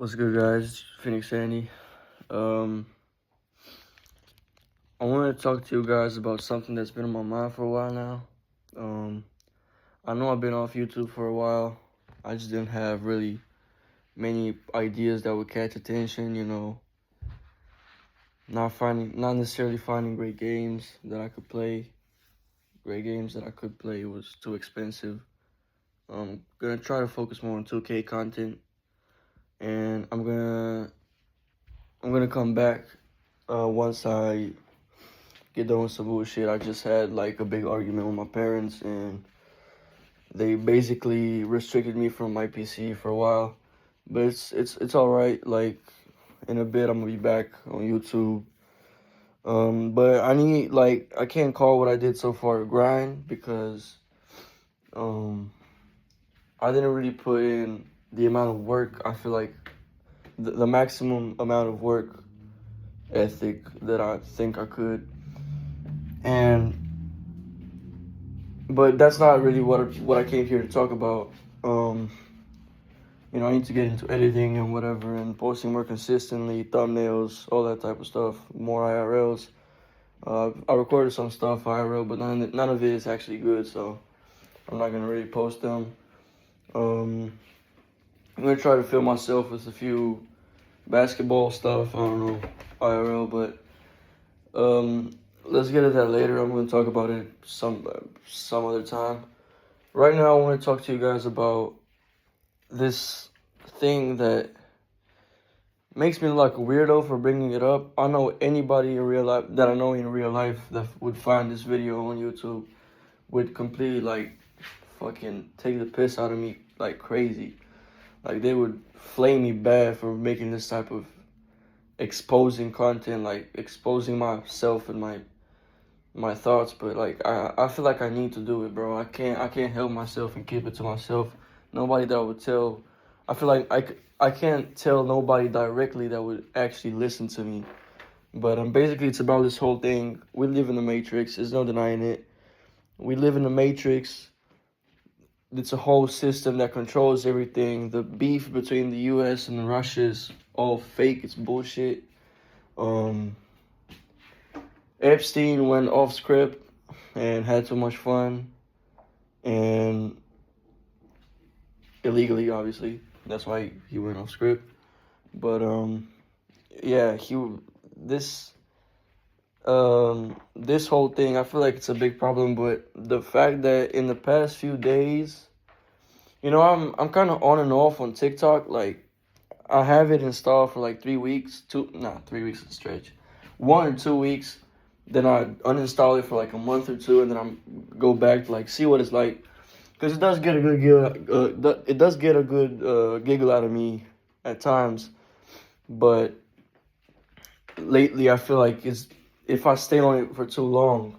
What's good, guys? Phoenix Andy. Um, I wanted to talk to you guys about something that's been on my mind for a while now. Um, I know I've been off YouTube for a while. I just didn't have really many ideas that would catch attention. Not necessarily finding great games that I could play. Great games that I could play was too expensive. I'm gonna try to focus more on 2K content, and I'm gonna come back once I get done with some bullshit. I just had like a big argument with my parents, and they basically restricted me from my PC for a while. But it's all right. Like in a bit, I'm gonna be back on YouTube. But I can't call what I did so far a grind because um I didn't really put in the amount of work. I feel like the maximum amount of work ethic that I think I could, and but that's not really what I came here to talk about. Um, I need to get into editing and whatever, and posting more consistently, thumbnails, all that type of stuff, more IRLs. I recorded some stuff IRL, but none of it is actually good, so I'm not gonna really post them. Um, I'm gonna try to film myself with a few basketball stuff. I don't know IRL, but let's get to that later. I'm gonna talk about it some other time. Right now, I want to talk to you guys about this thing that makes me look like a weirdo for bringing it up. I know anybody in real life that I know in real life that would find this video on YouTube would completely like fucking take the piss out of me like crazy. Like they would flame me bad for making this type of exposing content, like exposing myself and my thoughts. But like I feel like I need to do it, bro. I can't help myself and keep it to myself. Nobody that would tell. I feel like I can't tell nobody directly that would actually listen to me. But basically, it's about this whole thing. We live in the Matrix. There's no denying it. We live in the Matrix. It's a whole system that controls everything. The beef between the U.S. and Russia is all fake. It's bullshit. Um, Epstein went off script and had too much fun, and illegally, obviously. That's why he went off script. But yeah, this this whole thing, I feel like it's a big problem. But the fact that in the past few days, I'm kind of on and off on TikTok. Like I have it installed for like 3 weeks, 3 weeks is a stretch, 1 or 2 weeks. Then I uninstall it for like a month or two, and then I'm go back to like see what it's like, because it does get a good giggle. It does get a good giggle out of me at times, but lately I feel like if I stay on it for too long,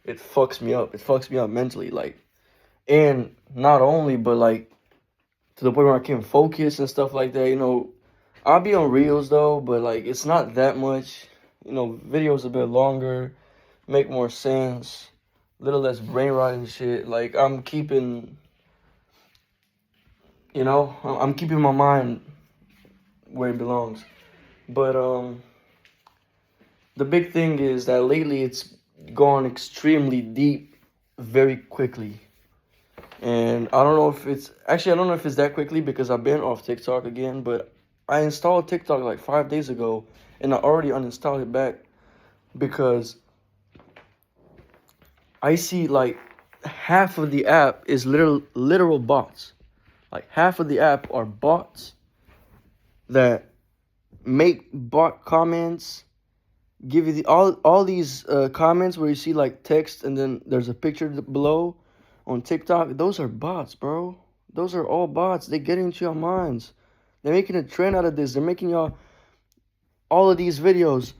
it fucks me up. It fucks me up mentally, like, and not only, but like to the point where I can't focus and stuff like that. I'll be on reels though, but like it's not that much. Videos a bit longer, make more sense, little less brain rot and shit. Like I'm keeping my mind where it belongs. But the big thing is that lately it's gone extremely deep very quickly. And I don't know if it's that quickly because I've been off TikTok again, but I installed TikTok like 5 days ago and I already uninstalled it back because I see like half of the app is literal bots. Like half of the app are bots that make bot comments, give you all these comments where you see like text and then there's a picture below on TikTok. Those are bots, bro. Those are all bots. They get into your minds. They're making a trend out of this. They're making y'all all of these videos.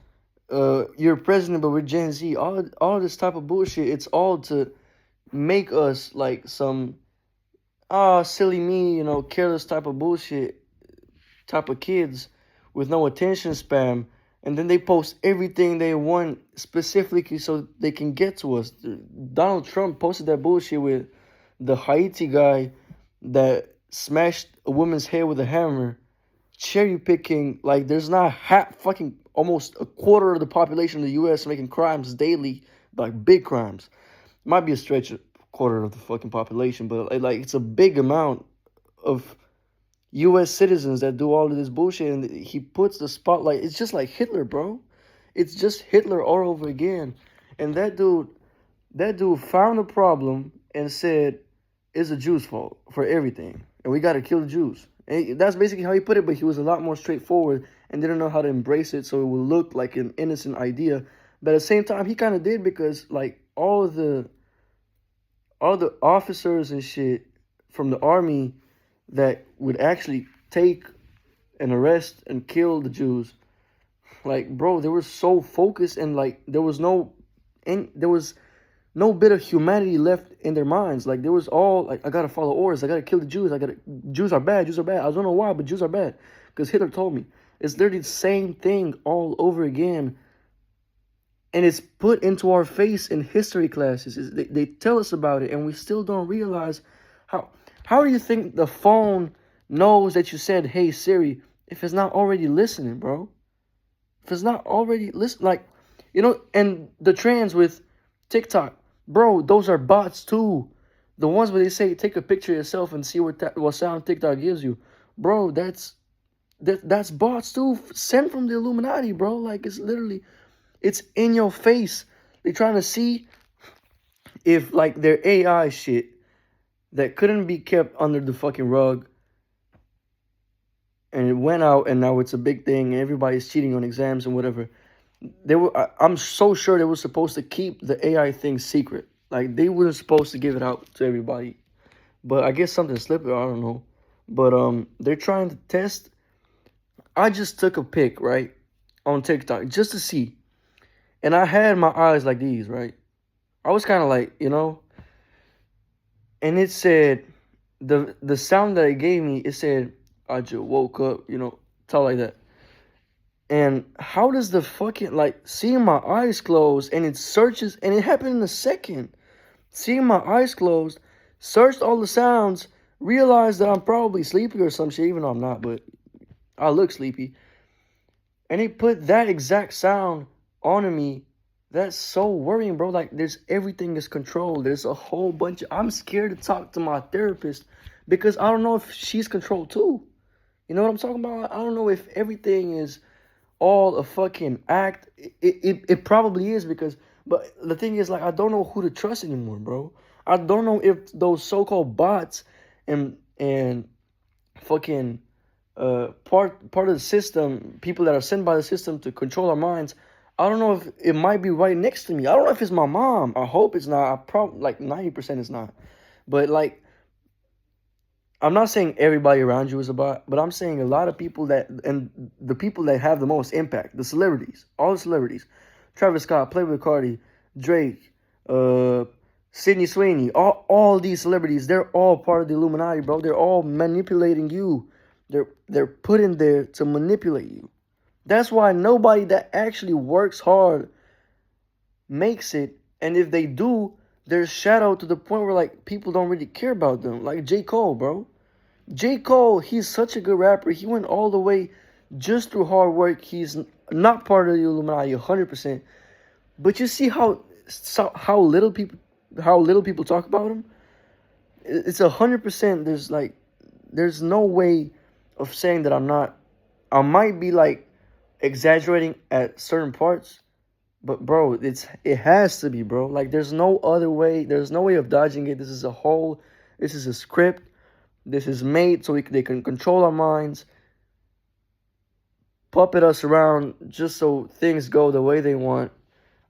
You're president, but we're Gen Z. All this type of bullshit. It's all to make us like some silly me, careless type of bullshit, type of kids with no attention span. And then they post everything they want specifically so they can get to us. Donald Trump posted that bullshit with the Haiti guy that smashed a woman's head with a hammer. cherry picking. Like there's not fucking almost a quarter of the population of the U.S. making crimes daily, like big crimes. Might be a stretch, a quarter of the fucking population, but like it's a big amount of U.S. citizens that do all of this bullshit, and he puts the spotlight. It's just like Hitler, bro. It's just Hitler all over again. And that dude found a problem and said it's the Jews' fault for everything, and we got to kill the Jews. And that's basically how he put it. But he was a lot more straightforward and didn't know how to embrace it, so it would look like an innocent idea. But at the same time, he kind of did, because like all the officers and shit from the army that would actually take and arrest and kill the Jews, like bro, they were so focused, and like there was no bit of humanity left in their minds. Like there was all like, I gotta follow orders, I gotta kill the Jews, Jews are bad, Jews are bad. I don't know why, but Jews are bad because Hitler told me. It's literally the same thing all over again, and it's put into our face in history classes. They tell us about it, and we still don't realize how. How do you think the phone knows that you said, "Hey Siri," if it's not already listening, bro? If it's not already listen, like, and the trends with TikTok, bro, those are bots too. The ones where they say take a picture of yourself and see what sound TikTok gives you, bro. That's bots too, sent from the Illuminati, bro. Like it's in your face. They're trying to see if like their AI shit that couldn't be kept under the fucking rug, and it went out, and now it's a big thing, and everybody's cheating on exams and whatever. I'm so sure they were supposed to keep the AI thing secret. Like they weren't supposed to give it out to everybody. But I guess something slipped, I don't know. But they're trying to test. I just took a pic, right, on TikTok just to see. And I had my eyes like these, right? I was kind of like, and it said, the sound that it gave me, it said, I just woke up, talk like that. And how does the fucking, like, seeing my eyes closed, and it searches, and it happened in a second. Seeing my eyes closed, searched all the sounds, realized that I'm probably sleepy or some shit, even though I'm not, but I look sleepy. And it put that exact sound on me. That's so worrying, bro. Like, everything is controlled. There's a whole bunch I'm scared to talk to my therapist because I don't know if she's controlled too. You know what I'm talking about? I don't know if everything is all a fucking act. It probably is, but the thing is, like, I don't know who to trust anymore, bro. I don't know if those so-called bots and fucking part of the system, people that are sent by the system to control our minds, I don't know if it might be right next to me. I don't know if it's my mom. I hope it's not. I probably, like, 90% it's not. But like, I'm not saying everybody around you is a bot, but I'm saying a lot of people and the people that have the most impact, the celebrities, all the celebrities, Travis Scott, Playboi Carti, Drake, Sydney Sweeney, all these celebrities, they're all part of the Illuminati, bro. They're all manipulating you. They're put in there to manipulate you. That's why nobody that actually works hard makes it. And if they do, they're shadowed to the point where, like, people don't really care about them. Like J. Cole, bro. J. Cole, he's such a good rapper. He went all the way just through hard work. He's not part of the Illuminati 100%. But you see how little people talk about him? It's 100%. There's no way of saying that I'm not. I might be, like, exaggerating at certain parts, but bro, it has to be, bro. Like, there's no other way. There's no way of dodging it. This is a script. This is made so they can control our minds, puppet us around just so things go the way they want.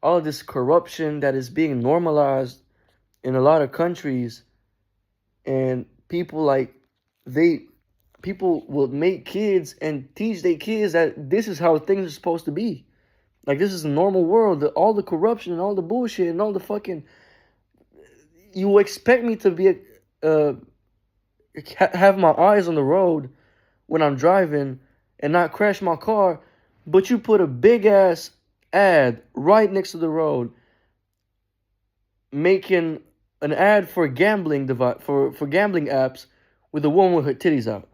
All of this corruption that is being normalized in a lot of countries, and people will make kids and teach their kids that this is how things are supposed to be. Like, this is a normal world. All the corruption and all the bullshit and all the fucking... You expect me to be have my eyes on the road when I'm driving and not crash my car, but you put a big ass ad right next to the road making an ad for gambling for gambling apps with a woman with her titties out,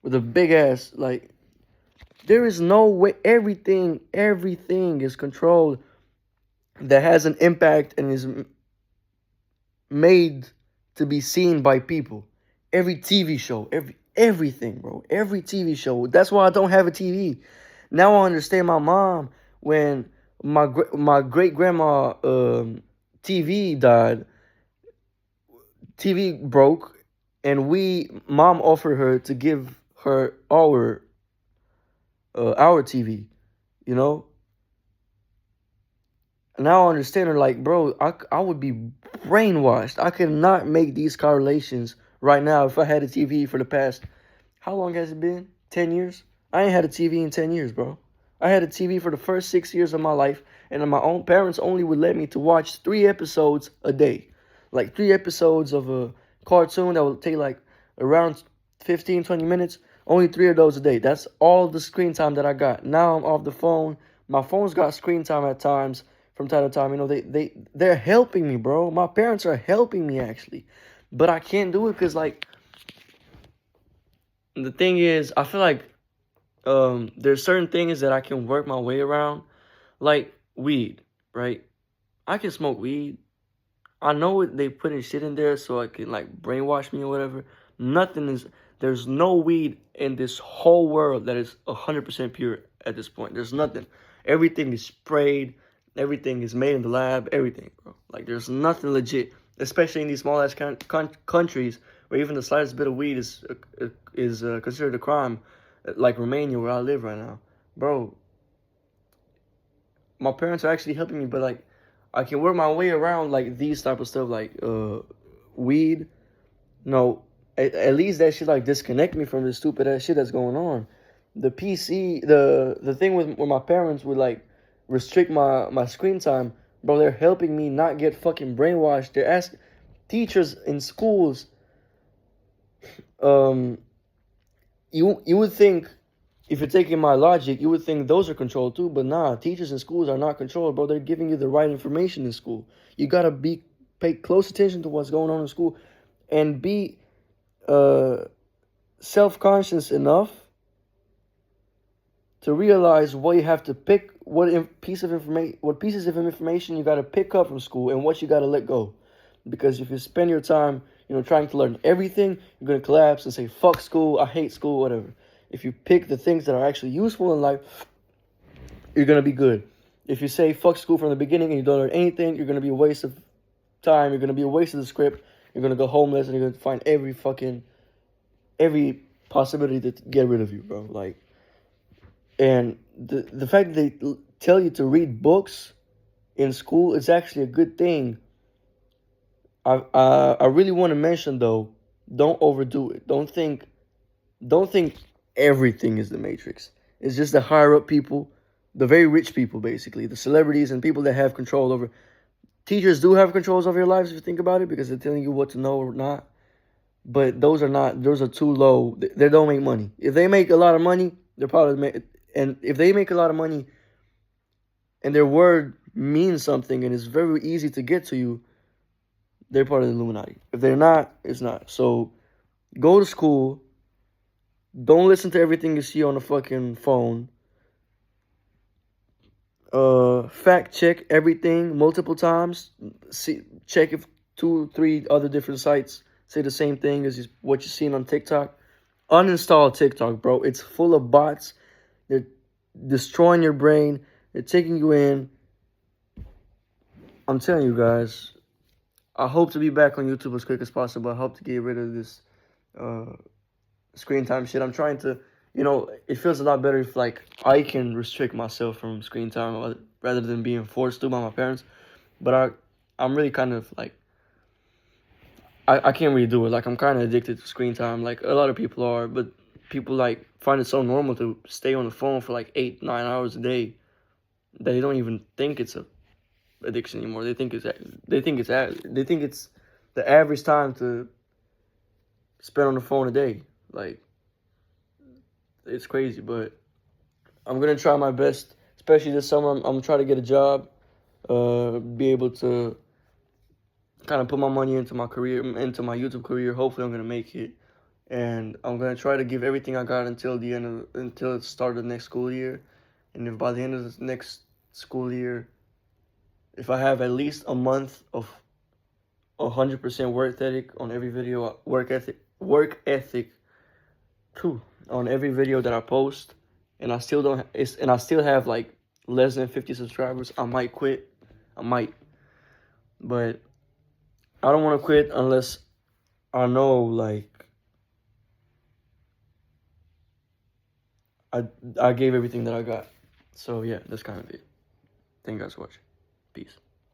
with a big ass, like, There is no way. Everything is controlled that has an impact and is made to be seen by people. Every TV show, everything, bro. Every TV show. That's why I don't have a TV. Now I understand my mom when my great grandma TV died. TV broke, and mom offered her to give her our TV. You know. Now I understand her, like, bro, I would be brainwashed. I could not make these correlations right now if I had a TV for the past, how long has it been? 10 years? I ain't had a TV in 10 years, bro. I had a TV for the first 6 years of my life, and my own parents only would let me to watch 3 episodes a day. Like 3 episodes of a cartoon that would take like around 15, 20 minutes. Only 3 of those a day. That's all the screen time that I got. Now I'm off the phone. My phone's got screen time at times. From time to time, you know, they're helping me, bro. My parents are helping me actually, but I can't do it because, like, the thing is, I feel like there's certain things that I can work my way around, like weed, right? I can smoke weed. I know they putting shit in there so it can like brainwash me or whatever. There's no weed in this whole world that is 100% pure at this point. There's nothing. Everything is sprayed. Everything is made in the lab. Everything, bro. Like, there's nothing legit, especially in these small ass countries where even the slightest bit of weed is considered a crime, like Romania, where I live right now, bro. My parents are actually helping me, but like, I can work my way around like these type of stuff, like weed. No, at least that shit like disconnect me from the stupid ass shit that's going on. The PC, the thing with where my parents would like restrict my screen time, bro. They're helping me not get fucking brainwashed. They're asking teachers in schools. Um, you would think, if you're taking my logic, you would think those are controlled too, but nah, teachers in schools are not controlled, bro. They're giving you the right information in school. You gotta pay close attention to what's going on in school, and be self-conscious enough to realize what you have to pick, what pieces of information you gotta pick up from school, and what you gotta let go. Because if you spend your time, you know, trying to learn everything, you're gonna collapse and say, "Fuck school, I hate school," whatever. If you pick the things that are actually useful in life, you're going to be good. If you say fuck school from the beginning and you don't learn anything, you're going to be a waste of time. You're going to be a waste of the script. You're going to go homeless and you're going to find every possibility to get rid of you, bro. Like, and the fact that they tell you to read books in school is actually a good thing. I really want to mention, though, don't overdo it. Don't think everything is the Matrix. It's just the higher up people, the very rich people, basically, the celebrities and people that have control over. Teachers do have controls over your lives if you think about it, because they're telling you what to know or not. But those are too low. They don't make money. If they make a lot of money, they're probably and if they make a lot of money and their word means something and it's very easy to get to you, they're part of the Illuminati. If they're not, it's not. So go to school. Don't listen to everything you see on the fucking phone. Fact check everything multiple times. Check if 2-3 other different sites say the same thing as what you're seeing on TikTok. Uninstall TikTok, bro. It's full of bots. They're destroying your brain. They're taking you in. I'm telling you guys, I hope to be back on YouTube as quick as possible. I hope to get rid of this screen time shit. I'm trying to, you know, it feels a lot better if like I can restrict myself from screen time rather than being forced to by my parents. But I'm really kind of like, I can't really do it. Like, I'm kind of addicted to screen time, like a lot of people are. But people like find it so normal to stay on the phone for like 8-9 hours a day that they don't even think it's a addiction anymore. They think it's the average time to spend on the phone a day. Like, it's crazy, but I'm gonna try my best, especially this summer. I'm trying to get a job, be able to kind of put my money into my career, into my YouTube career. Hopefully, I'm gonna make it, and I'm gonna try to give everything I got until the start of the next school year. And if by the end of the next school year, if I have at least a month of 100% work ethic on every video, work ethic too on every video that I post, and I still don't, and I still have like less than 50 subscribers, I might quit. I might, but I don't want to quit unless I know like I gave everything that I got. So yeah, that's kind of it. Thank you guys for watching. Peace.